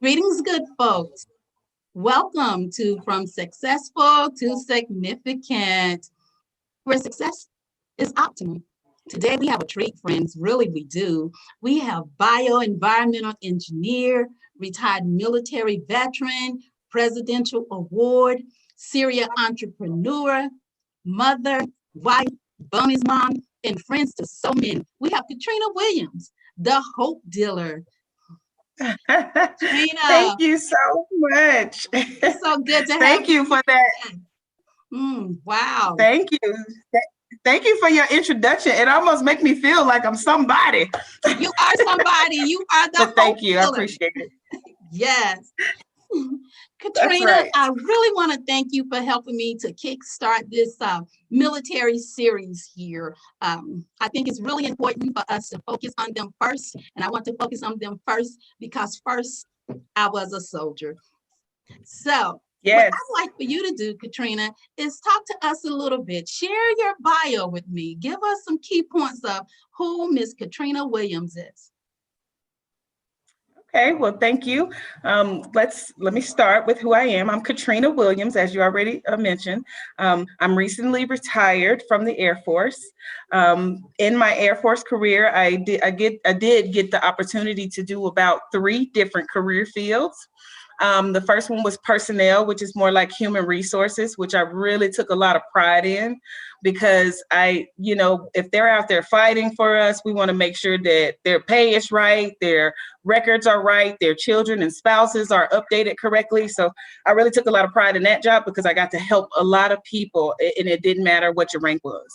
Greetings, good folks. Welcome to From Successful to Significant, where success is optimal. Today we have a treat, friends. Really, we do. We have bioenvironmental engineer, retired military veteran, presidential award, serial entrepreneur, mother, wife, bonus mom, and friends to so many. We have Katrina Williams, the hope dealer. Thank Katrina, you so much. it's so good to have Thank you for that. wow. Thank you. Thank you for your introduction. It almost makes me feel like I'm somebody. You are somebody. You are the But hope thank you. I killer. appreciate it. Yes. That's Katrina, right. I really want to thank you for helping me to kickstart this military series here. I think it's really important for us to focus on them first. And I want to focus on them first because first I was a soldier. So, what Yes. I'd like for you to do, Katrina, is talk to us a little bit. Share your bio with me. Give us some key points of who Miss Katrina Williams is. Okay. Well, thank you. Let me start with who I am. I'm Katrina Williams, as you already mentioned. I'm recently retired from the Air Force. In my Air Force career, I did get the opportunity to do about 3 different career fields. The first one was personnel, which is more like human resources, which I really took a lot of pride in because if they're out there fighting for us, we want to make sure that their pay is right, their records are right, their children and spouses are updated correctly. So I really took a lot of pride in that job because I got to help a lot of people and it didn't matter what your rank was.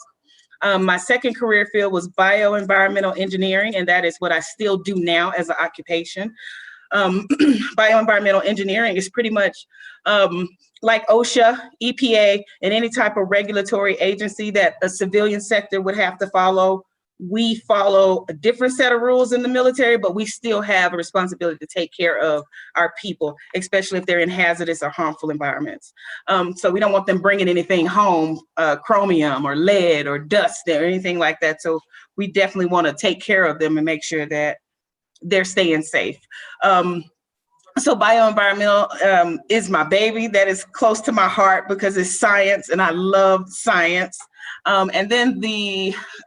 My second career field was bioenvironmental engineering, and that is what I still do now as an occupation. Bioenvironmental engineering is pretty much like OSHA, EPA, and any type of regulatory agency that a civilian sector would have to follow. We follow a different set of rules in the military, but we still have a responsibility to take care of our people, especially if they're in hazardous or harmful environments. So we don't want them bringing anything home, chromium or lead or dust or anything like that. So we definitely want to take care of them and make sure that they're staying safe. So bioenvironmental is my baby. That is close to my heart because it's science and I love science. And then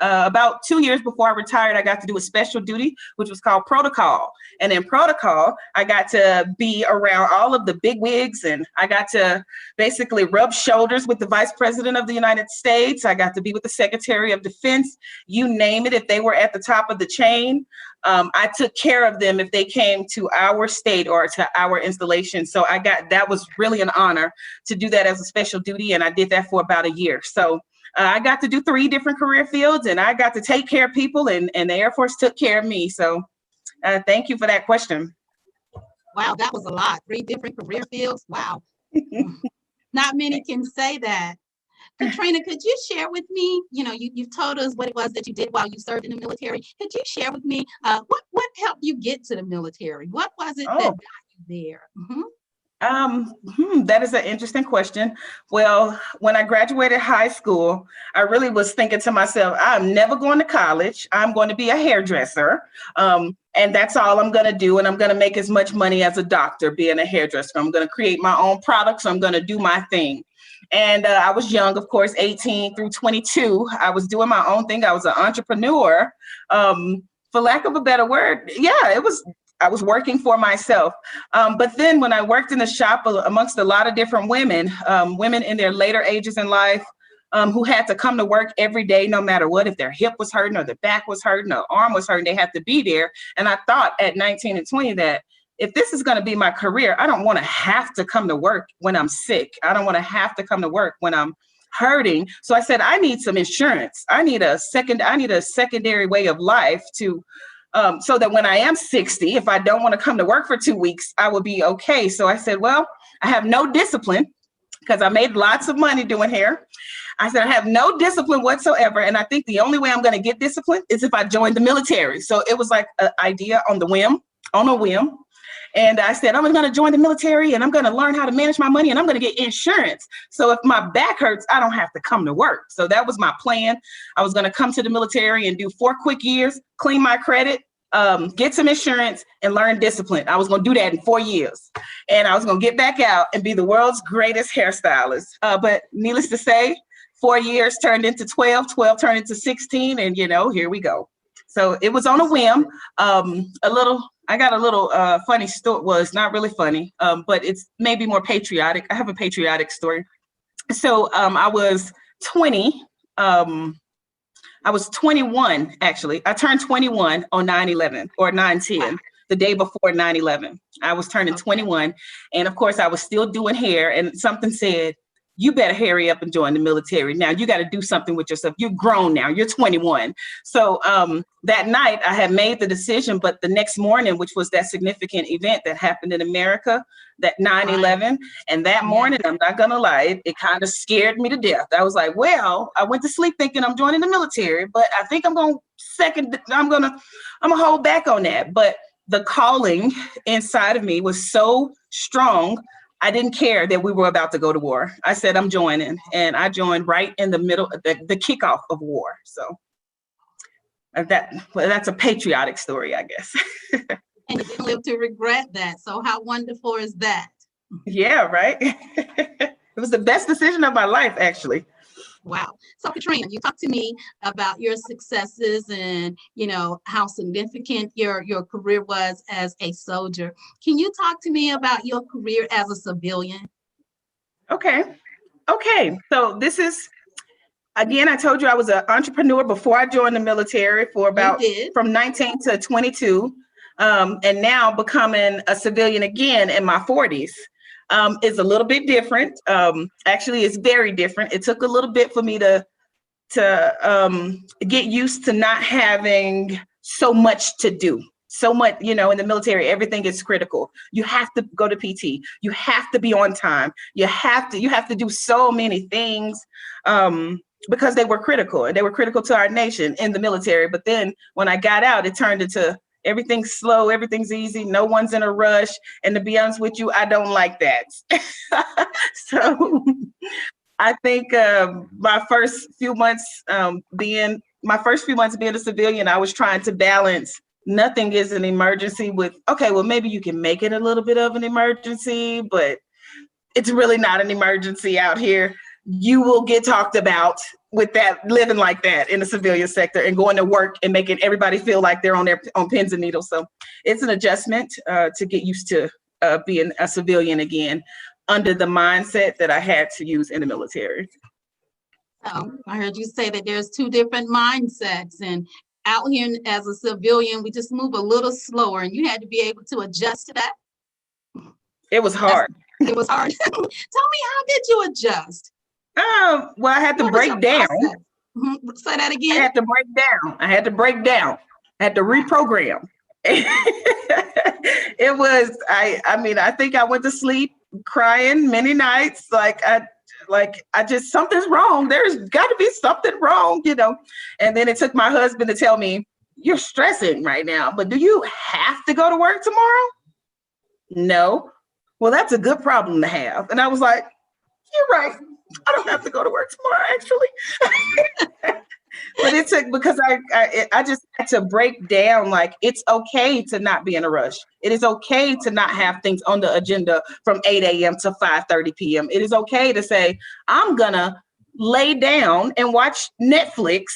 about 2 years before I retired, I got to do a special duty, which was called protocol. And in protocol, I got to be around all of the big wigs and I got to basically rub shoulders with the Vice President of the United States. I got to be with the Secretary of Defense, you name it, if they were at the top of the chain. I took care of them if they came to our state or to our installation. So that was really an honor to do that as a special duty. And I did that for about a year. So I got to do 3 different career fields and I got to take care of people and the Air Force took care of me. So thank you for that question. Wow, that was a lot. 3 different career fields. Wow. Not many can say that. Katrina, could you share with me, you've told us what it was that you did while you served in the military. Could you share with me what helped you get to the military? What was it that got you there? That is an interesting question. Well, when I graduated high school, I really was thinking to myself, I'm never going to college. I'm going to be a hairdresser. And that's all I'm going to do. And I'm going to make as much money as a doctor being a hairdresser. I'm going to create my own products. I'm going to do my thing. And I was young, of course, 18 through 22. I was doing my own thing. I was an entrepreneur. For lack of a better word, I was working for myself. But then when I worked in the shop amongst a lot of different women, women in their later ages in life, who had to come to work every day, no matter what, if their hip was hurting or their back was hurting or arm was hurting, they had to be there. And I thought at 19 and 20 that if this is going to be my career, I don't want to have to come to work when I'm sick. I don't want to have to come to work when I'm hurting. So I said, I need some insurance. I need a secondary way of life to so that when I am 60, if I don't want to come to work for 2 weeks, I will be okay. So I said, well, I have no discipline because I made lots of money doing hair. I said, I have no discipline whatsoever. And I think the only way I'm going to get discipline is if I join the military. So it was like an idea on a whim. And I said, I'm going to join the military and I'm going to learn how to manage my money and I'm going to get insurance. So if my back hurts, I don't have to come to work. So that was my plan. I was going to come to the military and do 4 quick years, clean my credit, get some insurance, and learn discipline. I was going to do that in 4 years. And I was going to get back out and be the world's greatest hairstylist. But needless to say, 4 years turned into 12, 12 turned into 16. And, here we go. So it was on a whim. I got a little funny story. Well, it's not really funny, but it's maybe more patriotic. I have a patriotic story. So I was 20. I was 21, actually. I turned 21 on 9/11 or 9/10, the day before 9/11. I was turning 21. And of course, I was still doing hair. And something said, you better hurry up and join the military. Now you got to do something with yourself. You're grown now. You're 21. So that night I had made the decision, but the next morning, which was that significant event that happened in America, that 9/11, and that morning, I'm not going to lie, it kind of scared me to death. I was like, well, I went to sleep thinking I'm joining the military, but I think I'm going to hold back on that. But the calling inside of me was so strong. I didn't care that we were about to go to war. I said, I'm joining. And I joined right in the middle of the kickoff of war. So that's a patriotic story, I guess. And you didn't live to regret that. So how wonderful is that? Yeah, right. It was the best decision of my life, actually. Wow. So Katrina, you talked to me about your successes and, how significant your career was as a soldier. Can you talk to me about your career as a civilian? Okay. So this is, again, I told you I was an entrepreneur before I joined the military for about from 19 to 22. And now becoming a civilian again in my 40s. Is a little bit different. Actually, it's very different. It took a little bit for me to get used to not having so much to do. So much, in the military, everything is critical. You have to go to PT. You have to be on time. You have to do so many things because they were critical, and they were critical to our nation in the military. But then when I got out, it turned into everything's slow, everything's easy, no one's in a rush. And to be honest with you, I don't like that. So I think my first few months being a civilian, I was trying to balance nothing is an emergency with, okay, well, maybe you can make it a little bit of an emergency, but it's really not an emergency out here. You will get talked about with that, living like that in the civilian sector and going to work and making everybody feel like they're on pins and needles. So it's an adjustment to get used to being a civilian again under the mindset that I had to use in the military. Oh, I heard you say that there's two different mindsets, and out here as a civilian, we just move a little slower, and you had to be able to adjust to that. It was hard. It was hard. Tell me, how did you adjust? Well, I had to break down. Say that again. I had to break down. I had to reprogram. It was, I think I went to sleep crying many nights. Something's wrong. There's got to be something wrong, And then it took my husband to tell me, you're stressing right now, but do you have to go to work tomorrow? No. Well, that's a good problem to have. And I was like, you're right. I don't have to go to work tomorrow, actually. But it took, because I just had to break down, it's okay to not be in a rush. It is okay to not have things on the agenda from 8 a.m. to 5:30 p.m. It is okay to say, I'm gonna lay down and watch Netflix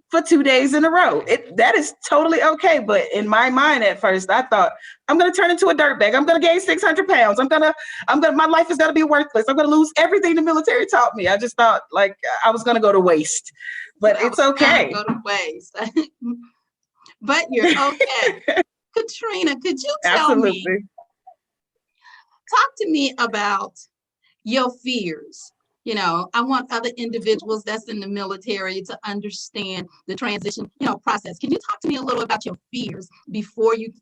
for 2 days in a row. That is totally okay. But in my mind at first, I thought, I'm gonna turn into a dirtbag. I'm gonna gain 600 pounds. My life is gonna be worthless. I'm gonna lose everything the military taught me. I just thought I was gonna go to waste. But it's okay. Go to waste. But you're okay. Katrina, could you tell me, talk to me about your fears? I want other individuals that's in the military to understand the transition, process. Can you talk to me a little about your fears before you,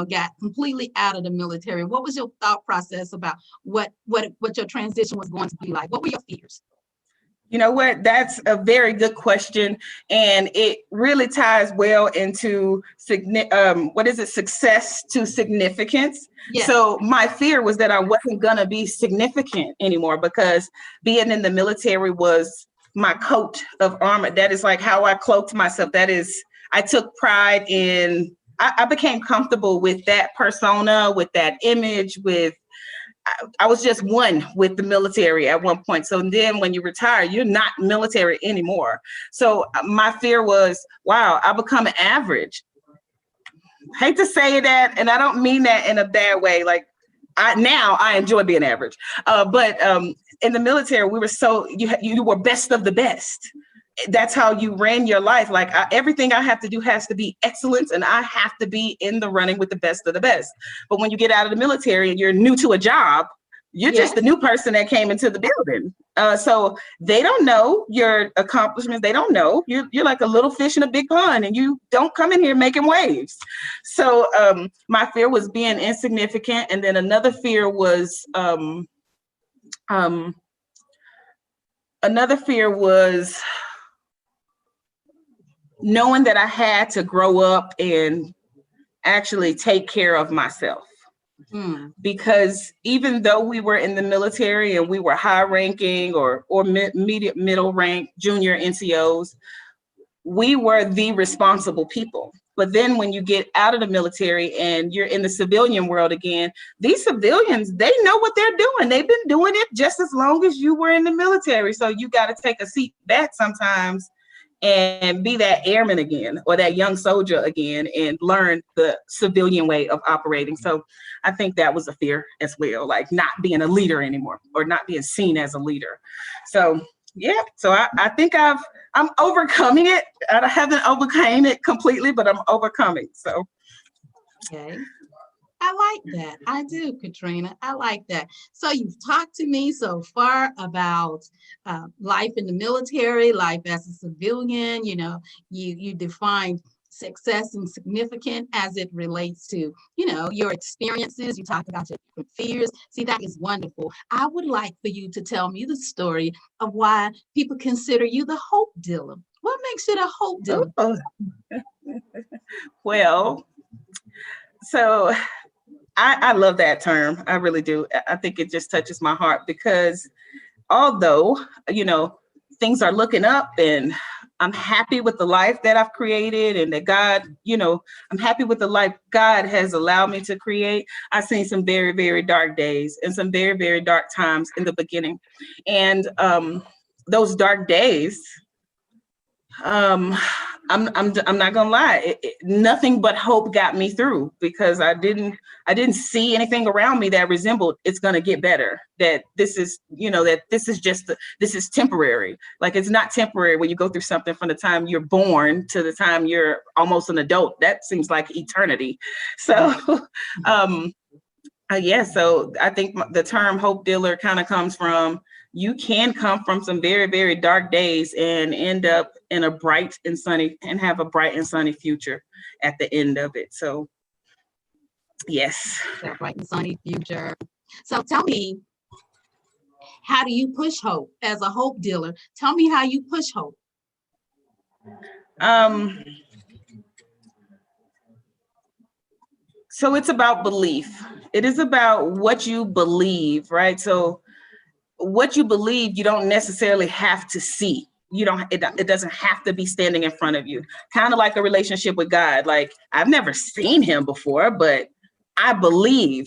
got completely out of the military? What was your thought process about what your transition was going to be like? What were your fears? You know what? That's a very good question. And it really ties well into success to significance. Yes. So my fear was that I wasn't going to be significant anymore, because being in the military was my coat of armor. That is how I cloaked myself. That is, I took pride in I became comfortable with that persona, with that image, I was just one with the military at one point. So then when you retire, you're not military anymore. So my fear was, wow, I become average. Hate to say that, and I don't mean that in a bad way. Like now I enjoy being average. But in the military, we were you were best of the best. That's how you ran your life. Like everything I have to do has to be excellence, and I have to be in the running with the best of the best. But when you get out of the military and you're new to a job, you're just the new person that came into the building. So they don't know your accomplishments. They don't know. You're like a little fish in a big pond, and you don't come in here making waves. So my fear was being insignificant. And then another fear was knowing that I had to grow up and actually take care of myself. Because even though we were in the military and we were high ranking or middle rank junior NCOs, we were the responsible people. But then when you get out of the military and you're in the civilian world again, these civilians, they know what they're doing. They've been doing it just as long as you were in the military. So you got to take a seat back sometimes and be that airman again or that young soldier again and learn the civilian way of operating. So I think that was a fear as well, like not being a leader anymore or not being seen as a leader. So yeah, so I think I'm overcoming it. I haven't overcame it completely, but I'm overcoming. So okay. I like that. I do, Katrina. I like that. So you've talked to me so far about life in the military, life as a civilian. You know, you defined success and significant as it relates to, you know, your experiences. You talk about your different fears. See, that is wonderful. I would like for you to tell me the story of why people consider you the hope dealer. What makes you the hope dealer? Oh. Well, so I love that term. I really do. I think it just touches my heart because although, you know, things are looking up and I'm happy with the life that I've created and that God, you know, I'm happy with the life God has allowed me to create. I've seen some very, very dark days and some very, very dark times in the beginning. And those dark days, I'm not gonna lie, nothing but hope got me through because I didn't see anything around me that resembled it's gonna get better. That this is, you know, that this is temporary. Like it's not temporary when you go through something from the time you're born to the time you're almost an adult. That seems like eternity. So yeah, so I think the term hope dealer kind of comes from you can come from some very, very dark days and end up in a bright and sunny and have a bright and sunny future at the end of it. So, yes. That bright and sunny future. So tell me, how do you push hope as a hope dealer? Tell me how you push hope. So it's about belief. It is about what you believe, right? So what you believe, you don't necessarily have to see. It doesn't have to be standing in front of you. Kind of like a relationship with God. Like I've never seen him before, but I believe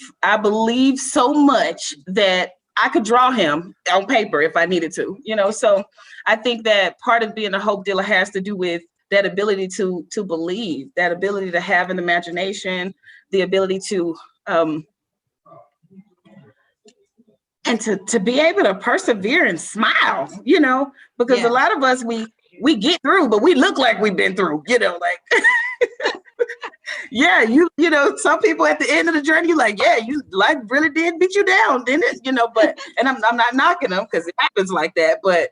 so much that I could draw him on paper if I needed to, you know? So I think that part of being a hope dealer has to do with that ability to believe, that ability to have an imagination, the ability to, and to be able to persevere and smile, you know, because a lot of us, we get through, but we look like we've been through, you know, like, yeah, you know, some people at the end of the journey, you're like, yeah, life really did beat you down, didn't it? You know, but, and I'm not knocking them because it happens like that. But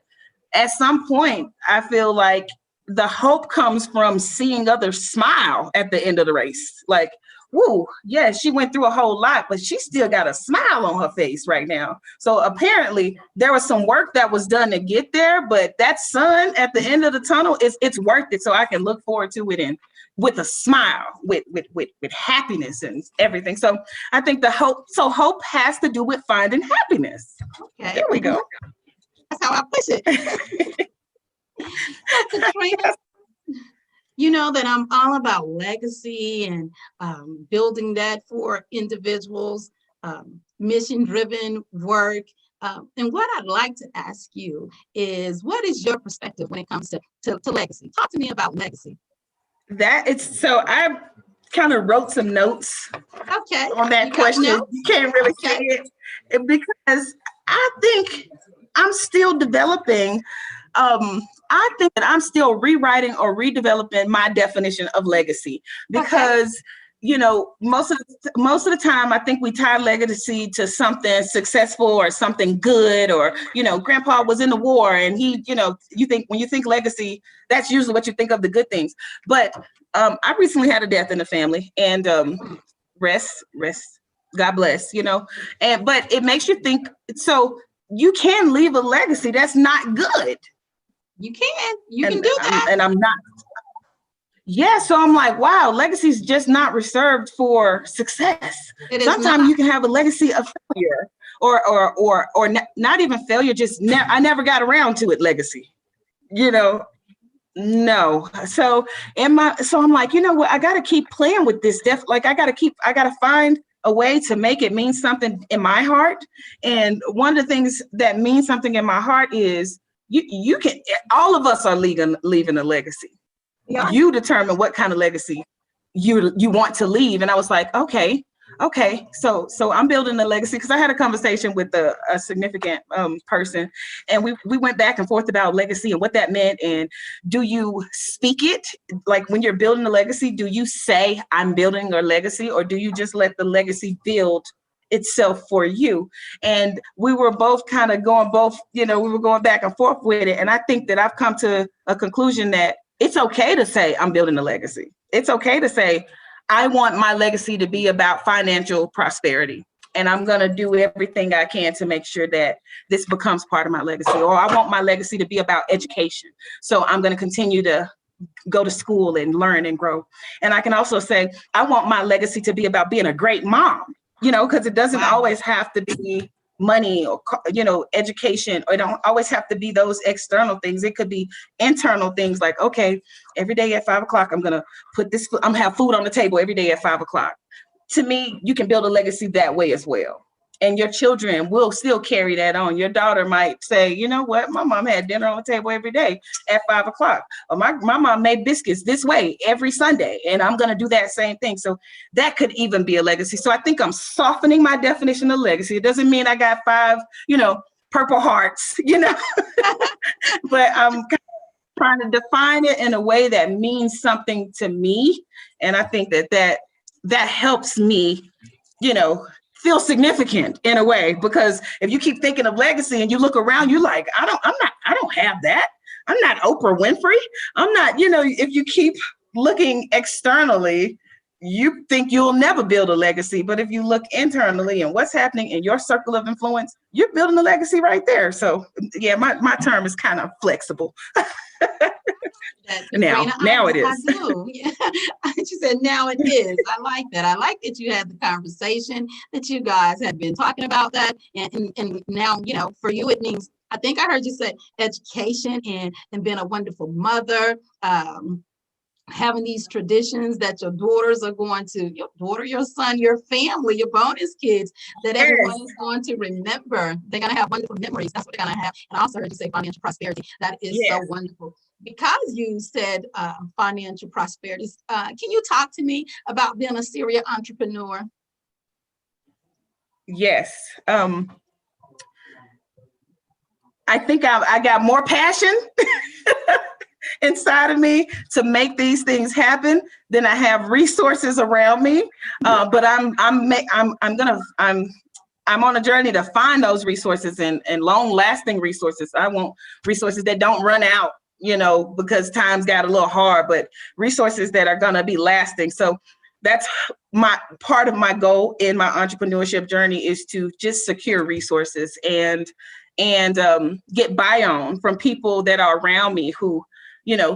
at some point, I feel like the hope comes from seeing others smile at the end of the race. Like, woo, yeah, she went through a whole lot, but she still got a smile on her face right now. So apparently there was some work that was done to get there, but that sun at the end of the tunnel, it's worth it. So I can look forward to it and with a smile, with happiness and everything. So I think hope has to do with finding happiness. Okay. There we go. That's how I push it. Katrina, You know that I'm all about legacy and building that for individuals, mission-driven work. And what I'd like to ask you is, what is your perspective when it comes to legacy? Talk to me about legacy. I kind of wrote some notes Okay. on that question. You can't really Okay. see it because I think I'm still developing. I think that I'm still rewriting or redeveloping my definition of legacy because, you know, most of the time, I think we tie legacy to something successful or something good, or, you know, grandpa was in the war and he, you know, when you think legacy, that's usually what you think of, the good things. But I recently had a death in the family, and rest, God bless, you know, but it makes you think. So you can leave a legacy that's not good. You can do that. And I'm not. Yeah, so I'm like, wow, legacy is just not reserved for success. Sometimes you can have a legacy of failure, or not even failure, just I never got around to it legacy. You know, no. So I'm like, you know what? I got to keep playing with this. I got to find a way to make it mean something in my heart. And one of the things that means something in my heart is you can. All of us are leaving a legacy. Yeah. You determine what kind of legacy you want to leave. And I was like, okay. So I'm building a legacy, because I had a conversation with a significant person, and we went back and forth about legacy and what that meant. And do you speak it? Like, when you're building a legacy, do you say, I'm building a legacy, or do you just let the legacy build itself for you? And we were both kind of we were going back and forth with it. And I think that I've come to a conclusion that it's okay to say I'm building a legacy. It's okay to say, I want my legacy to be about financial prosperity, and I'm going to do everything I can to make sure that this becomes part of my legacy. Or I want my legacy to be about education, so I'm going to continue to go to school and learn and grow. And I can also say, I want my legacy to be about being a great mom, you know, because it doesn't always have to be money or, you know, education, or it don't always have to be those external things. It could be internal things, like, okay, every day at 5 o'clock, I'm gonna have food on the table every day at 5 o'clock. To me, you can build a legacy that way as well. And your children will still carry that on. Your daughter might say, you know what, my mom had dinner on the table every day at 5 o'clock. Or my mom made biscuits this way every Sunday, and I'm going to do that same thing. So that could even be a legacy. So I think I'm softening my definition of legacy. It doesn't mean I got 5, you know, Purple Hearts, you know, but I'm kind of trying to define it in a way that means something to me. And I think that helps me, you know, feel significant in a way, because if you keep thinking of legacy and you look around, you're like, I don't have that. I'm not Oprah Winfrey. I'm not, you know, if you keep looking externally, you think you'll never build a legacy. But if you look internally and what's happening in your circle of influence, you're building a legacy right there. So yeah, my term is kind of flexible. Now it is. I do. Yeah. She said, now it is. I like that. I like that you had the conversation, that you guys have been talking about that. And now, you know, for you, it means, I think I heard you say education and being a wonderful mother, having these traditions that your daughters are going to, your daughter, your son, your family, your bonus kids, that everyone is going to remember. They're going to have wonderful memories. That's what they're going to have. And I also heard you say financial prosperity. That is so wonderful. Because you said financial prosperity, can you talk to me about being a serial entrepreneur? Yes. I think I got more passion inside of me to make these things happen than I have resources around me. But I'm on a journey to find those resources and long-lasting resources. I want resources that don't run out, you know, because times got a little hard, but resources that are going to be lasting. So that's part of my goal in my entrepreneurship journey, is to just secure resources and get buy-in from people that are around me who,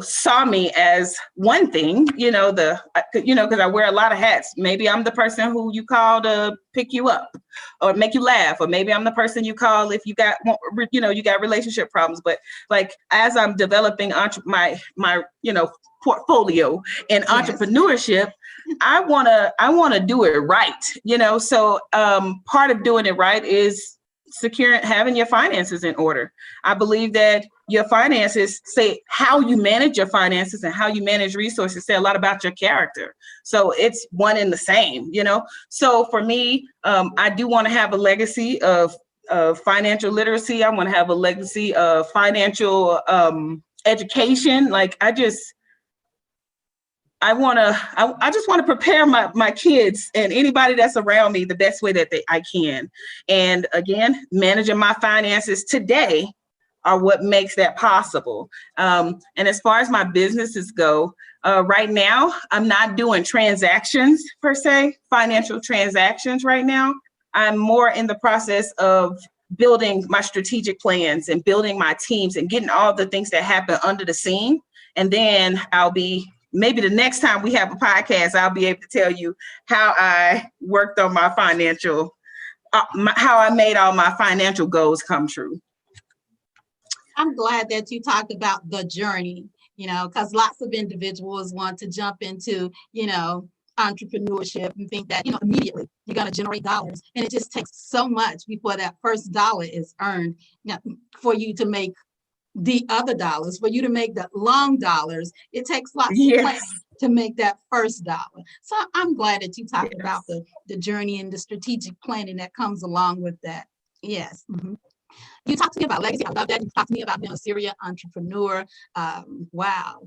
saw me as one thing, because I wear a lot of hats. Maybe I'm the person who you call to pick you up or make you laugh, or maybe I'm the person you call if you got, you got relationship problems. But like, as I'm developing my portfolio in entrepreneurship, I want to do it right, so part of doing it right is having your finances in order. I believe that your finances say how you manage your finances and how you manage resources say a lot about your character. So it's one and the same, So for me, I do want to have a legacy of financial literacy. I want to have a legacy of financial education. Like I just want to prepare my kids and anybody that's around me the best way that I can. And again, managing my finances today are what makes that possible. And as far as my businesses go, right now, I'm not doing transactions per se, financial transactions right now. I'm more in the process of building my strategic plans and building my teams and getting all the things that happen under the scene. And then maybe the next time we have a podcast, I'll be able to tell you how I worked on my financial, how I made all my financial goals come true. I'm glad that you talked about the journey, because lots of individuals want to jump into, entrepreneurship and think that, immediately you're going to generate dollars. And it just takes so much before that first dollar is earned for you to make the other dollars, for you to make the long dollars. It takes lots of planning to make that first dollar. So I'm glad that you talked about the journey and the strategic planning that comes along with that. Yes. Mm-hmm. You talked to me about legacy. I love that. You talked to me about being a serial entrepreneur. Wow.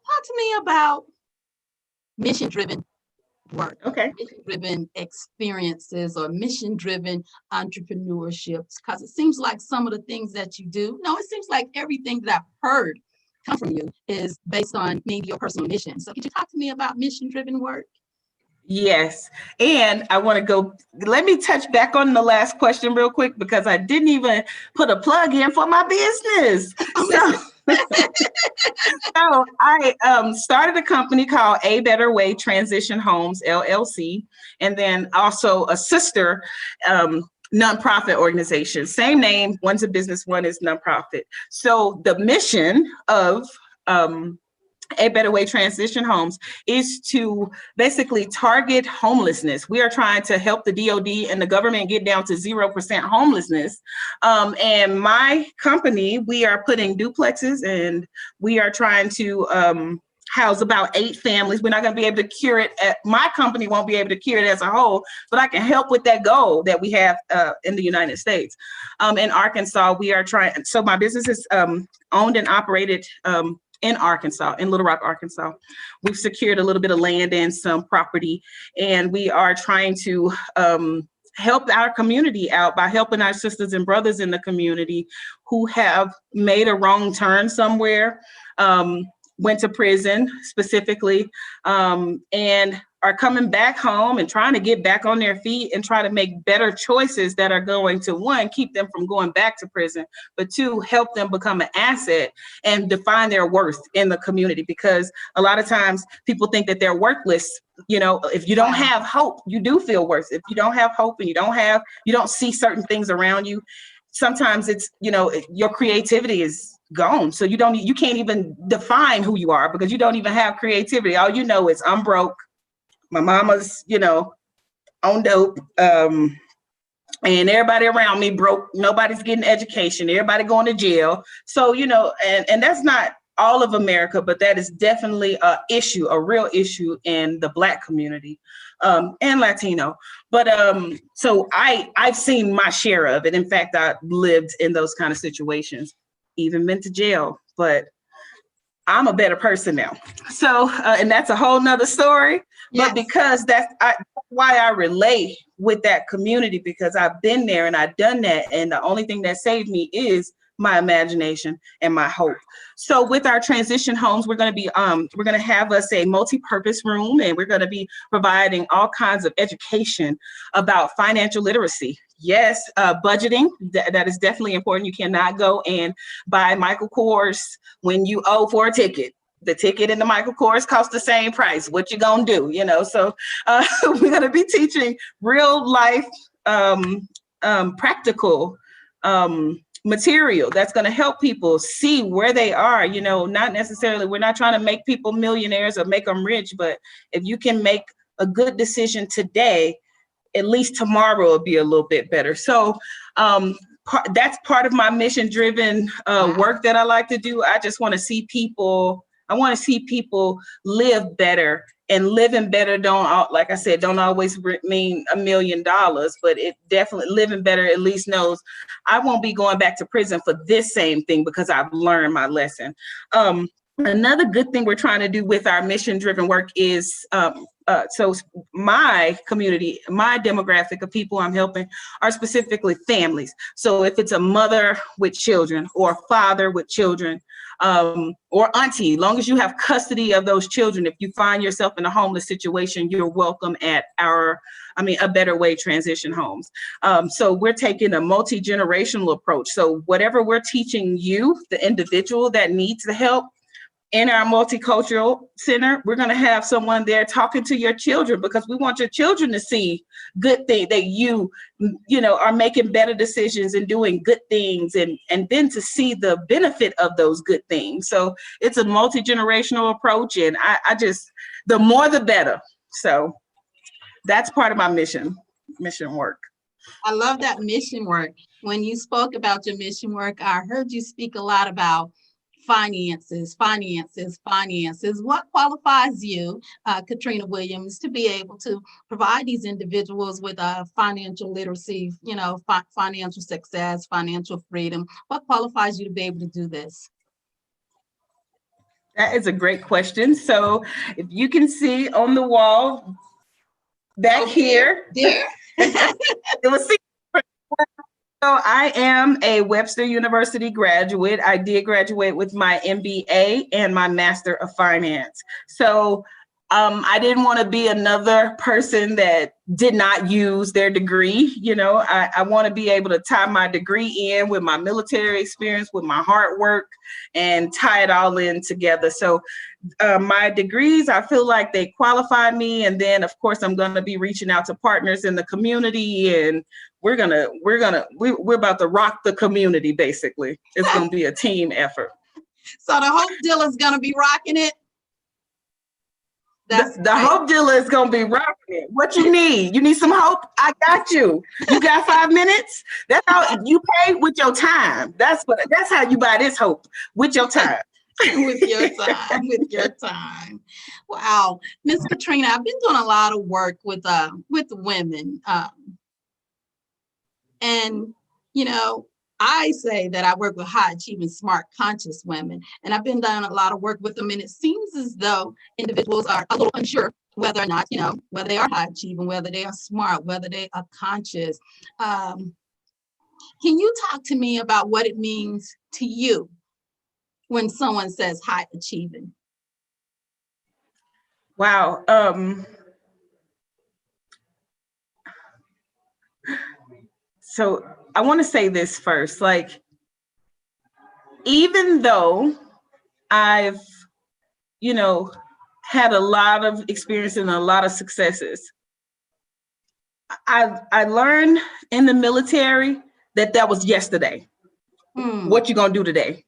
Talk to me about mission-driven work. Okay. Mission-driven experiences or mission-driven entrepreneurships, because it seems like some of the things that you do, it seems like everything that I've heard come from you is based on maybe your personal mission. So could you talk to me about mission-driven work? Yes. And I want to let me touch back on the last question real quick, because I didn't even put a plug in for my business. So I started a company called A Better Way Transition Homes, LLC, and then also a sister nonprofit organization. Same name, one's a business, one is nonprofit. So the mission of A Better Way Transition Homes is to basically target homelessness. We are trying to help the DOD and the government get down to 0% homelessness. And my company, we are putting duplexes and we are trying to house about 8 families. We're not going to be able to cure it. My company won't be able to cure it as a whole, but I can help with that goal that we have in the United States. In Arkansas, we are trying. So my business is owned and operated in Arkansas, in Little Rock, Arkansas. We've secured a little bit of land and some property, and we are trying to help our community out by helping our sisters and brothers in the community who have made a wrong turn somewhere, went to prison specifically, and are coming back home and trying to get back on their feet and try to make better choices that are going to, 1, keep them from going back to prison, but 2, help them become an asset and define their worth in the community. Because a lot of times people think that they're worthless. If you don't have hope, you do feel worse. If you don't have hope and you don't see certain things around you, sometimes it's, your creativity is gone. So you can't even define who you are because you don't even have creativity. All you know is I'm broke. My mama's, on dope. And everybody around me broke. Nobody's getting education. Everybody going to jail. So, and that's not all of America, but that is definitely a real issue in the Black community and Latino. But so I've seen my share of it. In fact, I lived in those kind of situations, even been to jail, but I'm a better person now. So, and that's a whole nother story. Yes. But because that's why I relate with that community, because I've been there and I've done that. And the only thing that saved me is my imagination and my hope. So with our transition homes, we're going to have us a multi-purpose room, and we're going to be providing all kinds of education about financial literacy Yes, budgeting, that is definitely important. You cannot go and buy Michael Kors when you owe for a ticket. The ticket and the Michael Kors cost the same price. What you gonna do? So we're gonna be teaching real life, practical material that's gonna help people see where they are. Not necessarily, we're not trying to make people millionaires or make them rich, but if you can make a good decision today, at least tomorrow will be a little bit better. So that's part of my mission-driven work that I like to do. I just want to see people. I want to see people live better, and living better like I said, don't always mean $1 million, but it definitely, living better at least knows I won't be going back to prison for this same thing because I've learned my lesson. Another good thing we're trying to do with our mission-driven work is, so my community, my demographic of people I'm helping are specifically families. So if it's a mother with children or a father with children, or auntie, long as you have custody of those children, if you find yourself in a homeless situation, you're welcome at a Better Way transition homes. So we're taking a multi-generational approach. So whatever we're teaching you, the individual that needs the help, in our multicultural center, we're going to have someone there talking to your children, because we want your children to see good things, that you are making better decisions and doing good things, and then to see the benefit of those good things. So it's a multi-generational approach, and I just, the more the better. So that's part of my mission work. I love that mission work. When you spoke about your mission work, I heard you speak a lot about finances. What qualifies you, Katrina Williams, to be able to provide these individuals with financial literacy, financial success, financial freedom? What qualifies you to be able to do this? That is a great question. So if you can see on the wall back here, it was So I am a Webster University graduate. I did graduate with my MBA and my Master of Finance. So I didn't want to be another person that did not use their degree. I want to be able to tie my degree in with my military experience, with my hard work, and tie it all in together. So my degrees, I feel like they qualify me. And then, of course, I'm going to be reaching out to partners in the community, and we're about to rock the community. Basically, it's going to be a team effort. So the Hope Dealer is going to be rocking it. The Hope Dealer is going to be rocking it. What you need? You need some hope? I got you. You got 5 minutes? That's how you pay with your time. That's how you buy this hope, with your time. with your time. Wow. Miss Katrina, I've been doing a lot of work with women. And, I say that I work with high achieving, smart, conscious women, and I've been doing a lot of work with them. And it seems as though individuals are a little unsure whether or not, whether they are high achieving, whether they are smart, whether they are conscious. Can you talk to me about what it means to you when someone says high achieving? Wow. So I want to say this first, even though I've, had a lot of experience and a lot of successes, I learned in the military that was yesterday. What you gonna do today?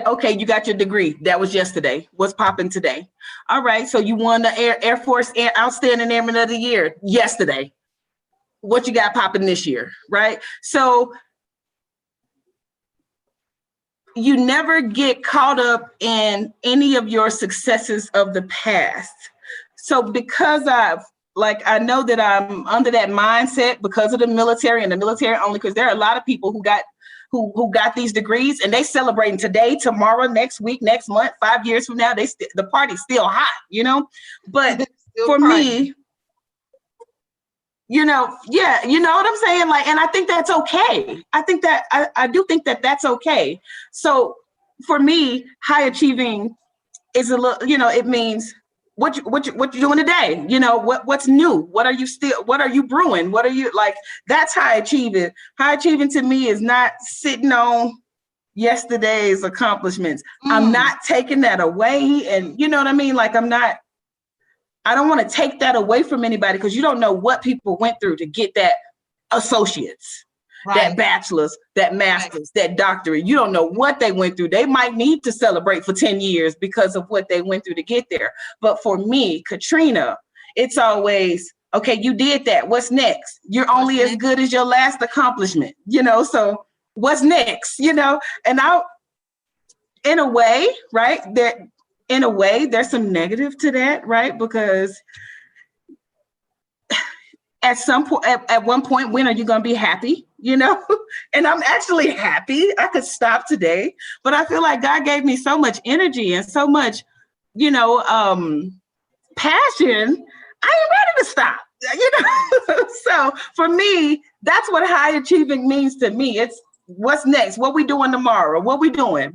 Okay, you got your degree. That was yesterday. What's popping today? All right, so you won the Air Force Outstanding Airman of the Year yesterday. What you got popping this year, right? So you never get caught up in any of your successes of the past. So because I know that I'm under that mindset because of the military, and the military only, because there are a lot of people who got these degrees, and they celebrating today, tomorrow, next week, next month, 5 years from now, the party's still hot, But for me, yeah, you know what I'm saying? And I think that's okay. I do think that that's okay. So for me, high achieving is a little, it means what you doing today? You know, what's new? What are you brewing? What are you like? That's high achieving. High achieving to me is not sitting on yesterday's accomplishments. I'm not taking that away. And you know what I mean? Like I don't want to take that away from anybody, because you don't know what people went through to get that associates, that bachelor's, that master's, that doctorate. You don't know what they went through. They might need to celebrate for 10 years because of what they went through to get there. But for me, Katrina, it's always, okay, you did that. What's next? You're only as good as your last accomplishment, you know? So what's next, you know? And in a way, right, there's some negative to that, right? Because at one point, when are you going to be happy? You know, and I'm actually happy. I could stop today, but I feel like God gave me so much energy and so much, you know, passion. I ain't ready to stop, you know? So for me, that's what high achieving means to me. It's what's next? What we doing tomorrow? What we doing?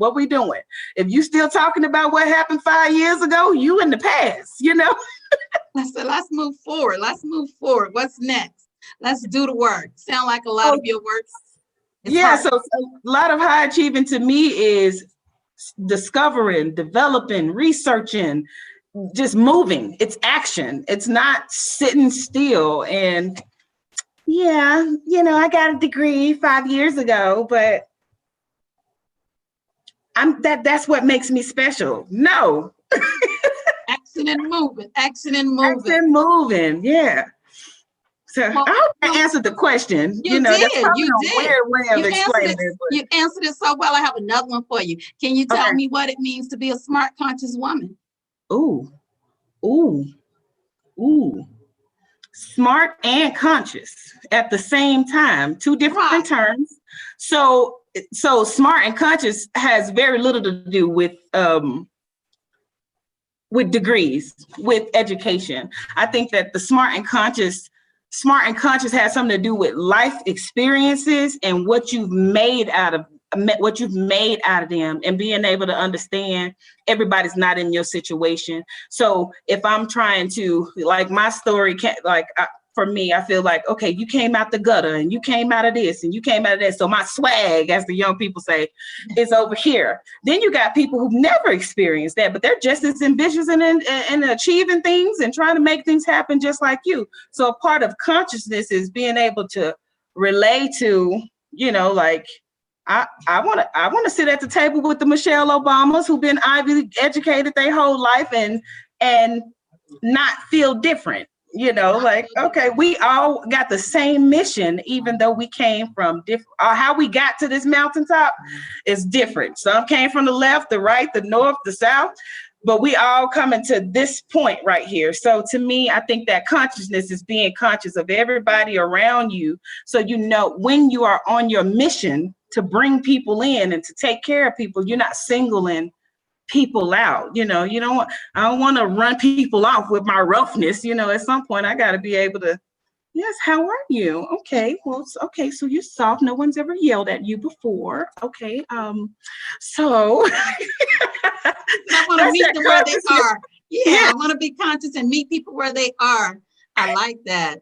If you still talking about what happened 5 years ago, you in the past, you know? So let's move forward. What's next? Let's do the work. Sound like a lot of your work. So a lot of high achieving to me is discovering, developing, researching, just moving. It's action. It's not sitting still. And yeah, you know, I got a degree 5 years ago, but that's what makes me special. No. Action and moving. Yeah. So I hope I answered the question. You did. That's probably a weird way of explaining it. You answered it so well. I have another one for you. Can you tell me what it means to be a smart, conscious woman? Ooh. Smart and conscious at the same time. Two different terms. So smart and conscious has very little to do with degrees, with education. I think that the smart and conscious has something to do with life experiences and what you've made out of them, and being able to understand everybody's not in your situation. So if I'm trying to, like, my story for me, I feel like, okay, you came out the gutter and you came out of this and you came out of that. So my swag, as the young people say, is over here. Then you got people who've never experienced that, but they're just as ambitious and achieving things and trying to make things happen just like you. So a part of consciousness is being able to relay to, you know, like, I want to sit at the table with the Michelle Obamas who've been Ivy League educated their whole life and not feel different. You know, like, okay, we all got the same mission, even though we came from different, how we got to this mountaintop is different. Some came from the left, the right, the north, the south, but we all coming to this point right here. So to me, I think that consciousness is being conscious of everybody around you. So, you know, when you are on your mission to bring people in and to take care of people, you're not singling people out. You know, I don't want to run people off with my roughness. You know, at some point I got to be able to, yes, how are you? Okay, well, okay, so you're soft. No one's ever yelled at you before. Okay, so I want to meet them where they are. Yeah, I want to be conscious and meet people where they are. I like that.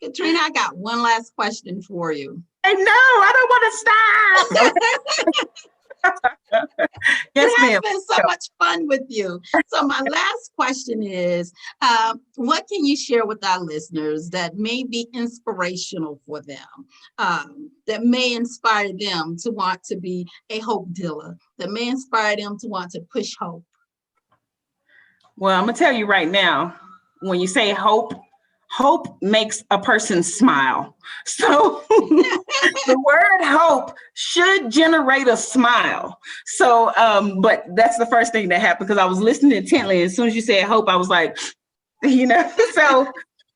Katrina, I got one last question for you. I know, I don't want to stop. Yes, it has been so much fun with you. So my last question is, what can you share with our listeners that may be inspirational for them, that may inspire them to want to be a hope dealer, that may inspire them to want to push hope? Well, I'm going to tell you right now, when you say hope makes a person smile. So the word hope should generate a smile. So, but that's the first thing that happened, because I was listening intently. As soon as you said hope, I was like, you know, so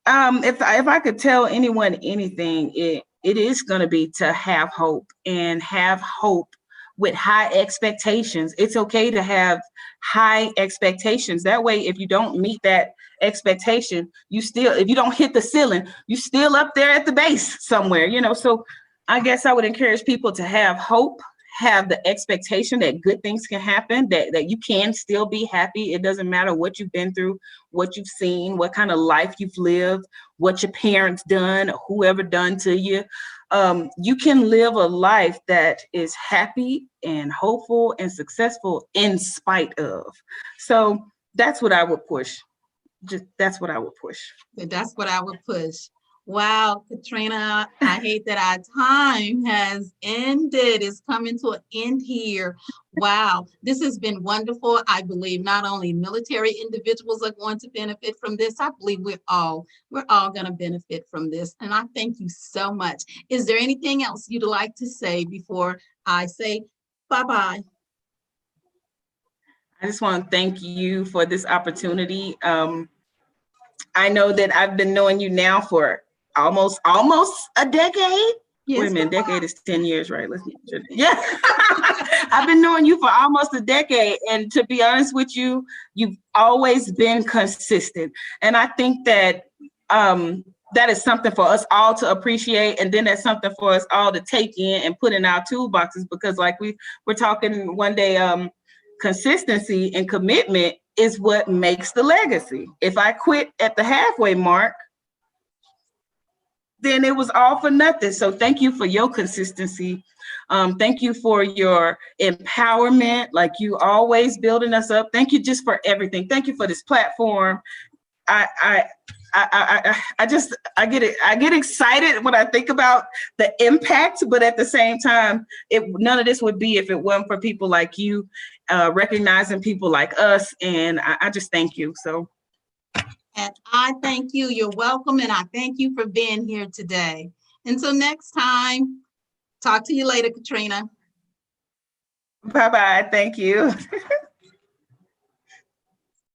if I could tell anyone anything, it is going to be to have hope, and have hope with high expectations. It's okay to have high expectations. That way, if you don't meet that expectation, if you don't hit the ceiling, you still up there at the base somewhere, you know. So I guess I would encourage people to have hope, have the expectation that good things can happen, that you can still be happy. It doesn't matter what you've been through, what you've seen, what kind of life you've lived, what your parents done, whoever done to you. You can live a life that is happy and hopeful and successful in spite of. So that's what I would push. That's what I would push. That's what I would push. Wow, Katrina, I hate that our time has ended. It's coming to an end here. Wow, this has been wonderful. I believe not only military individuals are going to benefit from this, I believe we're all going to benefit from this. And I thank you so much. Is there anything else you'd like to say before I say bye-bye? I just want to thank you for this opportunity. I know that I've been knowing you now for almost a decade. Yes. Wait a minute, decade is 10 years, right? Let's make sure. Yeah. I've been knowing you for almost a decade. And to be honest with you, you've always been consistent. And I think that that is something for us all to appreciate. And then that's something for us all to take in and put in our toolboxes, because like we're talking one day, consistency and commitment is what makes the legacy. If I quit at the halfway mark, then it was all for nothing. So thank you for your consistency. Thank you for your empowerment, like you always building us up. Thank you just for everything. Thank you for this platform. I get excited when I think about the impact, but at the same time, none of this would be if it wasn't for people like you, recognizing people like us. And I just thank you. So. And I thank you. You're welcome. And I thank you for being here today. Until next time, talk to you later, Katrina. Bye-bye. Thank you.